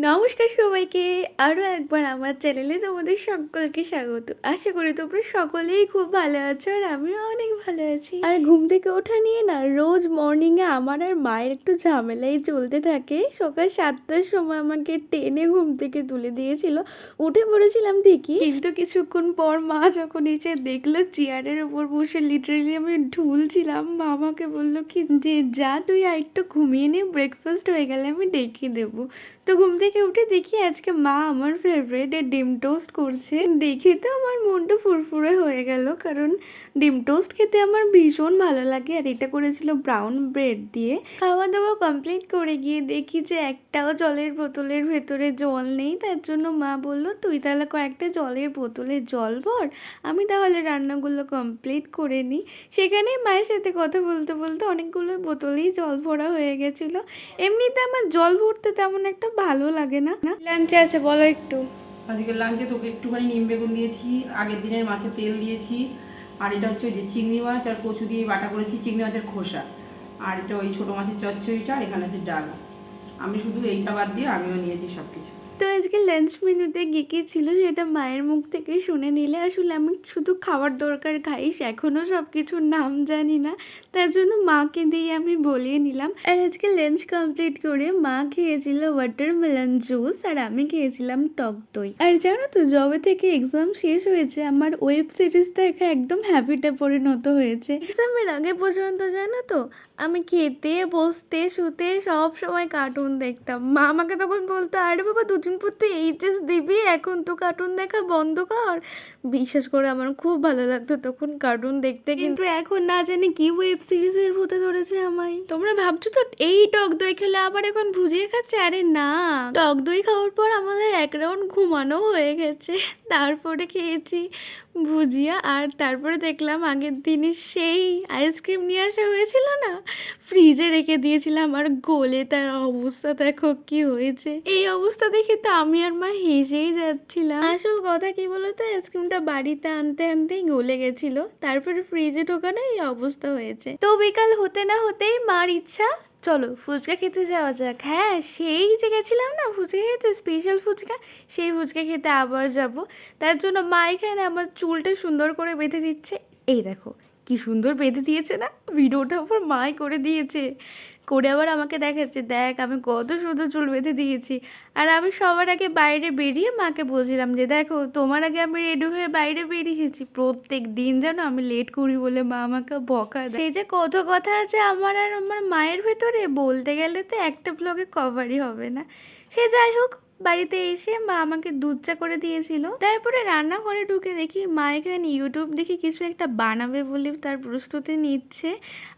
নমস্কার সবাইকে, আরও একবার আমার চ্যানেলে তোমাদের সকলকে স্বাগত। আশা করি তোমরা সকলেই খুব ভালো আছো আর আমিও অনেক ভালো আছি। আর ঘুম থেকে ওঠা নিয়ে না রোজ মর্নিংয়ে আমার আর মায়ের একটু ঝামেলাই চলতে থাকে। সকাল 7টার সময় আমাকে টেনে ঘুম থেকে তুলে দিয়েছিল, উঠে পড়েছিলাম ঠিকই, কিন্তু কিছুক্ষণ পর মা যখন এসে দেখলো চেয়ারের উপর বসে লিটারেলি আমি ঢুলছিলাম, মা আমাকে বললো কি যে যা তুই আর একটু ঘুমিয়ে নে, ব্রেকফাস্ট হয়ে গেলে আমি ডেকে দেবো। তো ঘুম থেকে উঠে দেখি আজকে মা আমার ফেভারিট ডিম টোস্ট করছে। দেখে তো আমার মনটা ফুরফুরে হয়ে গেল, কারণ ডিম টোস্ট খেতে আমার ভীষণ ভালো লাগে। আর এটা করেছিল ব্রাউন ব্রেড দিয়ে। খাওয়া দাওয়া কমপ্লিট করে গিয়ে দেখি যে একটাও জলের বোতলের ভেতরে জল নেই। তার জন্য মা বলল তুই তাহলে কয়েকটা জলের বোতলে জল ভর, আমি তাহলে রান্নাগুলো কমপ্লিট করে নিই। সেখানেই মায়ের সাথে কথা বলতে বলতে অনেকগুলো বোতলেই জল ভরা হয়ে গেছিলো। এমনিতে আমার জল ভরতে তেমন একটা ভালো লাগে না। লাঞ্চে আছে বলো একটু। আজকে লাঞ্চে তোকে একটুখানি নিম বেগুন দিয়েছি, আগের দিনের মাছের তেল দিয়েছি, আর এটা হচ্ছে ওই যে চিংড়ি মাছ আর কচু দিয়ে বাটা করেছি, চিংড়ি মাছের খোসা, আর এটা ওই ছোটো মাছের চচ্চড়িটা, আর এখানে আছে ডাল। আমি শুধু এইটা বাদ দিয়ে আমিও নিয়েছি সব কিছু। তো আজকে লাঞ্চ মেনুতে কী কী ছিল সেটা মায়ের মুখ থেকে শুনে নিলে। আসলে আমি শুধু খাওয়ার দরকার খাইস, এখনও সব কিছুর নাম জানি না, তার জন্য মাকে দিয়ে আমি বলিয়ে নিলাম। আর আজকে লাঞ্চ কমপ্লিট করে মা খেয়েছিল ওয়াটারমেলন জুস আর আমি খেয়েছিলাম টক দই। আর জানো তো, যবে থেকে এক্সাম শেষ হয়েছে আমার ওয়েব সিরিজ দেখা একদম হ্যাবিটে পরিণত হয়েছে। এক্সামের আগে পর্যন্ত জানো তো আমি খেতে বসতে শুতে সব সময় কার্টুন দেখতাম। মা আমাকে তখন বলতো আরে বাবা দুদিন পর তুই এইচএস দিবি, এখন তো কার্টুন দেখা বন্ধ কর। বিশ্বাস করে আমার খুব ভালো লাগতো তখন কার্টুন দেখতে, কিন্তু এখন না জানি কি ওয়েব সিরিজের ভূতে ধরেছে আমায়। তোমরা ভাবছো তো এই টক দই খেলে আবার এখন ভুজিয়ে খাচ্ছে? আরে না, টক দই খাওয়ার পর আমাদের এক রাউন্ড ঘুমানো হয়ে গেছে, তারপরে খেয়েছি ভুজিয়া। আর তারপরে দেখলাম আগের দিনই সেই আইসক্রিম নিয়ে আসা হয়েছিল না, ফ্রিজে রেখে দিয়েছিলাম, আর গলে তার অবস্থা দেখো কি হয়েছে। এই অবস্থা দেখে তো আমি আর মা হেসেই যাচ্ছিলাম। আসল কথা কি বলতো, আইসক্রিমটা বাড়িতে আনতে আনতেই গলে গেছিল, তারপরে ফ্রিজে ঢোকানো এই অবস্থা হয়েছে। তো বিকাল হতে না হতেই মার ইচ্ছা চলো ফুচকা খেতে যাওয়া যাক। হ্যাঁ, সেই যে গেছিলাম না ফুচকা খেতে, স্পেশাল ফুচকা, সেই ফুচকা খেতে আবার যাব। তার জন্য মা এখানে আমার চুলটা সুন্দর করে বেঁধে দিচ্ছে। এই দেখো কি সুন্দর বেঁধে দিয়েছে না, ভিডিওটা আবার মাই করে দিয়েছে, করে আবার আমাকে দেখাচ্ছে দেখ আমি কত সুন্দর চুল বেঁধে দিয়েছি। আর আমি সবার আগে বাইরে বেরিয়ে মাকে বলছিলাম যে দেখো তোমার আগে আমি রেডি হয়ে বাইরে বেরিয়েছি, প্রত্যেক দিন যেন আমি লেট করি বলে মা আমাকে বকা দেয়। সেই যে কত কথা আছে আমার আর আমার মায়ের ভেতরে, বলতে গেলে তো একটা ব্লগে কভারই হবে না। সে যাই হোক, বাড়িতে এসে মা আমাকে দুধ চা করে দিয়েছিল। তারপরে রান্নাঘরে ঢুকে দেখি মা এখানে ইউটিউব দেখে কিছু একটা বানাবে বলে তার প্রস্তুতি নিচ্ছে।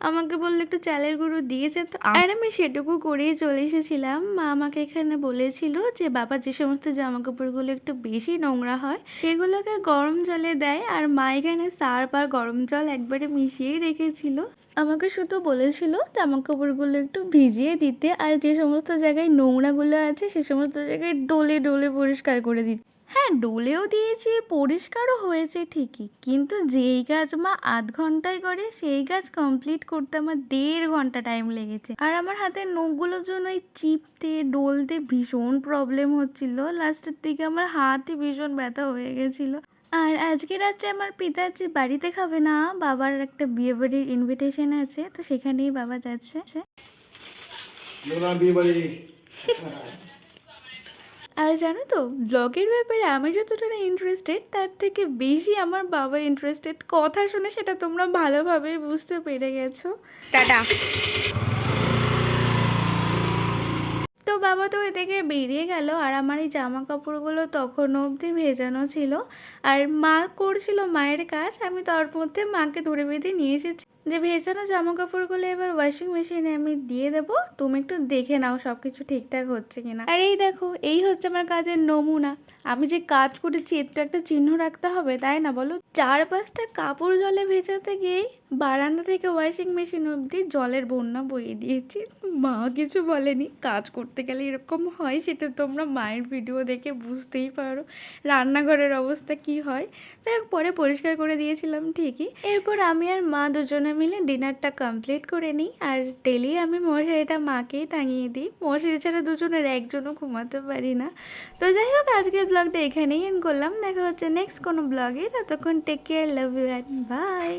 আমাকে বললো একটু চালের গুঁড়ো দিয়েছে তো, আর আমি সেটুকু করেই চলে এসেছিলাম। মা আমাকে এখানে বলেছিল যে বাবা যে সমস্ত জামা কাপড়গুলো একটু বেশি নোংরা হয় সেগুলোকে গরম জলে দেয়, আর মা এখানে সার্ফ আর গরম জল একবারে মিশিয়েই রেখেছিল। আমাকে শুধু বলেছিল জামা কাপড়গুলো একটু ভিজিয়ে দিতে, আর যে সমস্ত জায়গায় নোংরাগুলো আছে সে সমস্ত জায়গায় ডলে ডলে পরিষ্কার করে দিতে। হ্যাঁ, ডলেও দিয়েছি, পরিষ্কারও হয়েছে ঠিকই, কিন্তু যেই কাজ মা আধ ঘন্টায় করে সেই কাজ কমপ্লিট করতে আমার 1.5 ঘন্টা টাইম লেগেছে। আর আমার হাতের নখগুলোর জন্য এই চিপতে ডলতে ভীষণ প্রবলেম হচ্ছিল, লাস্টের দিকে আমার হাতই ভীষণ ব্যথা হয়ে গেছিলো। আর আজকে রাত্রে আমার পিতাজি বাড়িতে খাবে না, বাবার একটা বিয়ে বাড়ির ইনভিটেশন আছে, তো সেখানেই বাবা যাচ্ছে। আর জানো তো ব্লগের ব্যাপারে আমি যতটা ইন্টারেস্টেড তার থেকে বেশি আমার বাবা ইন্টারেস্টেড। কথা শুনে সেটা তোমরা ভালোভাবেই বুঝতে পেরে গেছো। টাটা। তো বাবা তো এদিকে বেরিয়ে গেল, আর আমার এই জামা কাপড়গুলো তখনও অবধি ভেজানো ছিল, আর মা করছিল মায়ের কাজ, আমি তার মধ্যে মাকে ধরে বেঁধে নিয়ে এসেছি যে ভেজানো জামা কাপড়গুলো এবার ওয়াশিং মেশিনে আমি দিয়ে দেবো, তুমি একটু দেখে নাও সব কিছু ঠিকঠাক হচ্ছে কিনা। আর এই দেখো এই হচ্ছে আমার কাজের নমুনা। আমি যে কাজ করেছি এর তো একটা চিহ্ন রাখতে হবে, তাই না বলো? 4-5টা কাপড় জলে ভেজাতে গিয়েই বারান্দা থেকে ওয়াশিং মেশিন অবধি জলের বন্যা বইয়ে দিয়েছি। মা কিছু বলেনি, কাজ করতে গেলে এরকম হয় সেটা তোমরা মায়ের ভিডিও দেখে বুঝতেই পারো রান্নাঘরের অবস্থা কি হয়। যাই হোক, পরে পরিষ্কার করে দিয়েছিলাম ঠিকই। এরপর আমি আর মা দুজনে মিলে ডিনারটা কমপ্লিট করে নিই। আর ডেলি আমি মশারিটা মাকেই টাঙিয়ে দিই, মশারি ছাড়া দুজনের একজনও ঘুমাতে পারি না। তো যাই হোক, আজকের ব্লগটা এখানেই এন্ড করলাম। দেখা হচ্ছে নেক্সট কোনো ব্লগে। ততক্ষণ take care, love you and by.